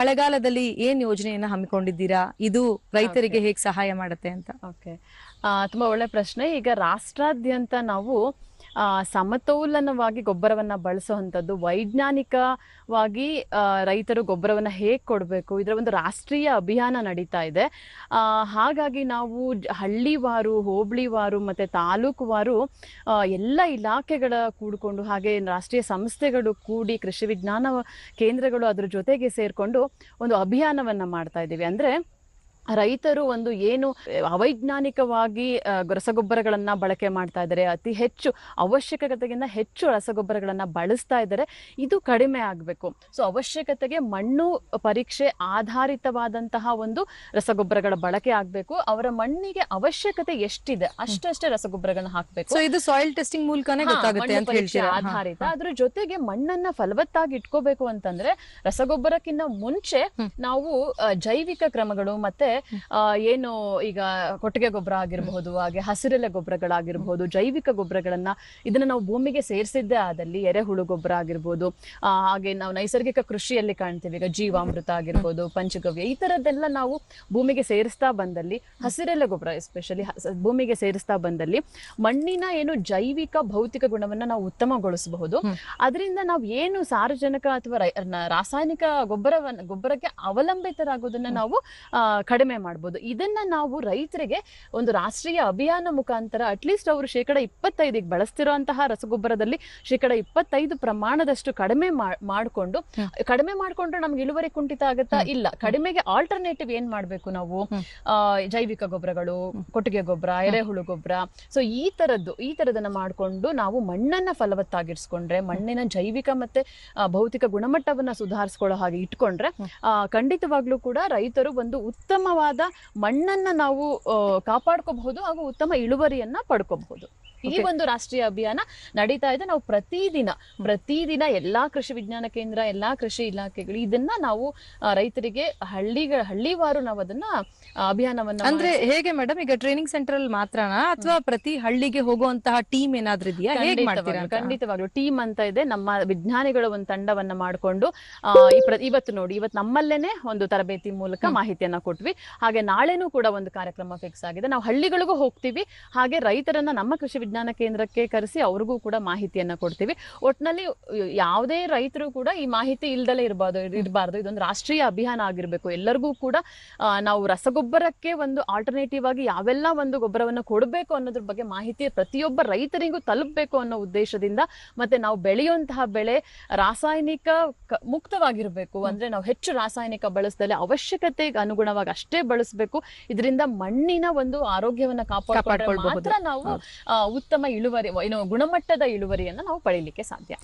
ಮಳೆಗಾಲದಲ್ಲಿ ಏನ್ ಯೋಜನೆಯನ್ನ ಹಮ್ಮಿಕೊಂಡಿದ್ದೀರಾ? ಇದು ರೈತರಿಗೆ ಹೇಗೆ ಸಹಾಯ ಮಾಡುತ್ತೆ ಅಂತ? ಓಕೆ. ತುಂಬಾ ಒಳ್ಳೆ ಪ್ರಶ್ನೆ. ಈಗ ರಾಷ್ಟ್ರಾದ್ಯಂತ ನಾವು ಸಮತೋಲನವಾಗಿ ಗೊಬ್ಬರವನ್ನ ಬಳಸುವಂಥದ್ದು, ವೈಜ್ಞಾನಿಕವಾಗಿ ರೈತರು ಗೊಬ್ಬರವನ್ನ ಹೇಗೆ ಕೊಡಬೇಕು, ಇದರ ಒಂದು ರಾಷ್ಟ್ರೀಯ ಅಭಿಯಾನ ನಡೀತಾ ಇದೆ. ಹಾಗಾಗಿ ನಾವು ಹಳ್ಳಿವಾರು, ಹೋಬಳಿವಾರು ಮತ್ತೆ ತಾಲೂಕುವಾರು ಎಲ್ಲ ಇಲಾಖೆಗಳ ಕೂಡಿಕೊಂಡು, ಹಾಗೆ ರಾಷ್ಟ್ರೀಯ ಸಂಸ್ಥೆಗಳು ಕೂಡಿ, ಕೃಷಿ ವಿಜ್ಞಾನ ಕೇಂದ್ರಗಳು ಅದ್ರ ಜೊತೆಗೆ ಸೇರ್ಕೊಂಡು ಒಂದು ಅಭಿಯಾನವನ್ನ ಮಾಡ್ತಾ ಇದ್ದೀವಿ. ಅಂದ್ರೆ ರೈತರು ಒಂದು ಏನು ಅವೈಜ್ಞಾನಿಕವಾಗಿ ರಸಗೊಬ್ಬರಗಳನ್ನ ಬಳಕೆ ಮಾಡ್ತಾ ಇದ್ದಾರೆ, ಅತಿ ಹೆಚ್ಚು ಅವಶ್ಯಕತೆಗಿಂತ ಹೆಚ್ಚು ರಸಗೊಬ್ಬರಗಳನ್ನ ಬಳಸ್ತಾ ಇದ್ದಾರೆ, ಇದು ಕಡಿಮೆ ಆಗಬೇಕು. ಸೊ ಅವಶ್ಯಕತೆಗೆ ಮಣ್ಣು ಪರೀಕ್ಷೆ ಆಧಾರಿತವಾದಂತಹ ಒಂದು ರಸಗೊಬ್ಬರಗಳ ಬಳಕೆ ಆಗಬೇಕು. ಅವರ ಮಣ್ಣಿಗೆ ಅವಶ್ಯಕತೆ ಎಷ್ಟಿದೆ ಅಷ್ಟೇ ರಸಗೊಬ್ಬರಗಳನ್ನ ಹಾಕಬೇಕು. ಸೊ ಇದು ಸಾಯಿಲ್ ಟೆಸ್ಟಿಂಗ್ ಮೂಲಕನೇ ಗೊತ್ತಾಗುತ್ತೆ ಅಂತ ಹೇಳ್ತೀರಾ? ಆಧಾರಿತ. ಅದ್ರ ಜೊತೆಗೆ ಮಣ್ಣನ್ನ ಫಲವತ್ತಾಗಿ ಇಟ್ಕೋಬೇಕು ಅಂತಂದ್ರೆ ರಸಗೊಬ್ಬರಕ್ಕಿಂತ ಮುಂಚೆ ನಾವು ಜೈವಿಕ ಕ್ರಮಗಳು ಮತ್ತೆ ಏನು ಈಗ ಕೊಟ್ಟಿಗೆ ಗೊಬ್ಬರ ಆಗಿರಬಹುದು, ಹಾಗೆ ಹಸಿರೆಲೆ ಗೊಬ್ಬರಗಳಾಗಿರ್ಬಹುದು, ಜೈವಿಕ ಗೊಬ್ಬರಗಳನ್ನ ಇದನ್ನ ನಾವು ಭೂಮಿಗೆ ಸೇರಿಸಿದ್ದೇ ಆದಲ್ಲಿ ಎರೆಹುಳು ಗೊಬ್ಬರ ಆಗಿರ್ಬೋದು, ಹಾಗೆ ನಾವು ನೈಸರ್ಗಿಕ ಕೃಷಿಯಲ್ಲಿ ಕಾಣ್ತೀವಿ ಈಗ ಜೀವಾಮೃತ ಆಗಿರ್ಬೋದು, ಪಂಚಗವ್ಯ, ಈ ತರದ್ದೆಲ್ಲ ನಾವು ಭೂಮಿಗೆ ಸೇರಿಸ್ತಾ ಬಂದಲ್ಲಿ, ಹಸಿರೆಲೆ ಗೊಬ್ಬರ ಎಸ್ಪೆಷಲಿ ಭೂಮಿಗೆ ಸೇರಿಸ್ತಾ ಬಂದಲ್ಲಿ ಮಣ್ಣಿನ ಏನು ಜೈವಿಕ ಭೌತಿಕ ಗುಣವನ್ನ ನಾವು ಉತ್ತಮಗೊಳಿಸಬಹುದು. ಅದರಿಂದ ನಾವು ಏನು ಸಾರಜನಕ ಅಥವಾ ರಾಸಾಯನಿಕ ಗೊಬ್ಬರಕ್ಕೆ ಅವಲಂಬಿತರಾಗೋದನ್ನ ನಾವು ಕಡಿಮೆ ಮಾಡಬಹುದು. ಇದನ್ನ ನಾವು ರೈತರಿಗೆ ಒಂದು ರಾಷ್ಟ್ರೀಯ ಅಭಿಯಾನ ಮುಖಾಂತರ ಅಟ್ಲೀಸ್ಟ್ ಅವರು 25% ಬಳಸ್ತಿರುವಂತಹ ರಸಗೊಬ್ಬರದಲ್ಲಿ 25% ಪ್ರಮಾಣದಷ್ಟು ಕಡಿಮೆ ಮಾಡ್ಕೊಂಡ್ರೆ ನಮ್ಗೆ ಇಳುವರಿ ಕುಂಠಿತ ಆಗುತ್ತಾ? ಇಲ್ಲ. ಕಡಿಮೆಗೆ ಆಲ್ಟರ್ನೇಟಿವ್ ಏನ್ ಮಾಡ್ಬೇಕು ನಾವು? ಜೈವಿಕ ಗೊಬ್ಬರಗಳು, ಕೊಟ್ಟಿಗೆ ಗೊಬ್ಬರ, ಎರೆಹುಳು ಗೊಬ್ಬರ. ಸೊ ಈ ತರದನ್ನ ಮಾಡ್ಕೊಂಡು ನಾವು ಮಣ್ಣನ್ನ ಫಲವತ್ತಾಗಿರ್ಸ್ಕೊಂಡ್ರೆ, ಮಣ್ಣಿನ ಜೈವಿಕ ಮತ್ತೆ ಭೌತಿಕ ಗುಣಮಟ್ಟವನ್ನ ಸುಧಾರಿಸ್ಕೊಳ್ಳೋ ಹಾಗೆ ಇಟ್ಕೊಂಡ್ರೆ ಖಂಡಿತವಾಗ್ಲೂ ಕೂಡ ರೈತರು ಒಂದು ಉತ್ತಮವಾದ ಮಣ್ಣನ್ನ ನಾವು ಕಾಪಾಡ್ಕೋಬಹುದು ಹಾಗೂ ಉತ್ತಮ ಇಳುವರಿಯನ್ನ ಪಡ್ಕೋಬಹುದು. ಈ ಒಂದು ರಾಷ್ಟ್ರೀಯ ಅಭಿಯಾನ ನಡೀತಾ ಇದೆ. ನಾವು ಪ್ರತಿದಿನ ಎಲ್ಲಾ ಕೃಷಿ ವಿಜ್ಞಾನ ಕೇಂದ್ರ, ಎಲ್ಲಾ ಕೃಷಿ ಇಲಾಖೆಗಳು ಇದನ್ನ ನಾವು ರೈತರಿಗೆ ಹಳ್ಳಿವಾರು ನಾವು ಅದನ್ನ ಅಭಿಯಾನವನ್ನ. ಅಂದ್ರೆ ಹೇಗೆ ಮೇಡಮ್, ಈಗ ಟ್ರೈನಿಂಗ್ ಸೆಂಟರ್ ಅಲ್ಲಿ ಮಾತ್ರನಾ ಅಥವಾ ಪ್ರತಿ ಹಳ್ಳಿಗೆ ಹೋಗುವಂತಹ ಟೀಮ್ ಏನಾದ್ರೂ ಇದೆಯಾ? ಹೇಗೆ ಮಾಡ್ತೀರಾ? ಖಂಡಿತವಾಗ್ಲು ಟೀಮ್ ಅಂತ ಇದೆ. ನಮ್ಮ ವಿಜ್ಞಾನಿಗಳು ಒಂದು ತಂಡವನ್ನ ಮಾಡ್ಕೊಂಡು ಇವತ್ತು ನಮ್ಮಲ್ಲೇನೆ ಒಂದು ತರಬೇತಿ ಮೂಲಕ ಮಾಹಿತಿಯನ್ನ ಕೊಟ್ವಿ. ಹಾಗೆ ನಾಳೆನೂ ಕೂಡ ಒಂದು ಕಾರ್ಯಕ್ರಮ ಫಿಕ್ಸ್ ಆಗಿದೆ. ನಾವು ಹಳ್ಳಿಗಳಿಗೂ ಹೋಗ್ತೀವಿ, ಹಾಗೆ ರೈತರನ್ನ ನಮ್ಮ ಕೃಷಿ ವಿಜ್ಞಾನ ಕೇಂದ್ರಕ್ಕೆ ಕರೆಸಿ ಅವ್ರಿಗೂ ಕೂಡ ಮಾಹಿತಿಯನ್ನ ಕೊಡ್ತೀವಿ. ಒಟ್ನಲ್ಲಿ ಯಾವುದೇ ರೈತರು ಕೂಡ ಈ ಮಾಹಿತಿ ಇಲ್ದಲೇ ಇರಬಾರ್ದು. ಇದೊಂದು ರಾಷ್ಟ್ರೀಯ ಅಭಿಯಾನ ಆಗಿರ್ಬೇಕು. ಎಲ್ಲರಿಗೂ ಕೂಡ ನಾವು ರಸಗೊಬ್ಬರಕ್ಕೆ ಒಂದು ಆಲ್ಟರ್ನೇಟಿವ್ ಆಗಿ ಯಾವೆಲ್ಲ ಒಂದು ಗೊಬ್ಬರವನ್ನು ಕೊಡಬೇಕು ಅನ್ನೋದ್ರ ಬಗ್ಗೆ ಮಾಹಿತಿ ಪ್ರತಿಯೊಬ್ಬ ರೈತರಿಗೂ ತಲುಪಬೇಕು ಅನ್ನೋ ಉದ್ದೇಶದಿಂದ, ಮತ್ತೆ ನಾವು ಬೆಳೆಯುವಂತಹ ಬೆಳೆ ರಾಸಾಯನಿಕ ಮುಕ್ತವಾಗಿರ್ಬೇಕು. ಅಂದ್ರೆ ನಾವು ಹೆಚ್ಚು ರಾಸಾಯನಿಕ ಬಳಸದಲ್ಲೇ ಅವಶ್ಯಕತೆಗೆ ಅನುಗುಣವಾಗಿ ಅಷ್ಟೇ ಬಳಸಬೇಕು. ಇದರಿಂದ ಮಣ್ಣಿನ ಒಂದು ಆರೋಗ್ಯವನ್ನ ಕಾಪಾಡಿಕೊಳ್ಳಬಹುದು. ನಾವು ಉತ್ತಮ ಇಳುವರಿ, ಗುಣಮಟ್ಟದ ಇಳುವರಿಯನ್ನ ನಾವು ಪಡೀಲಿಕ್ಕೆ ಸಾಧ್ಯ.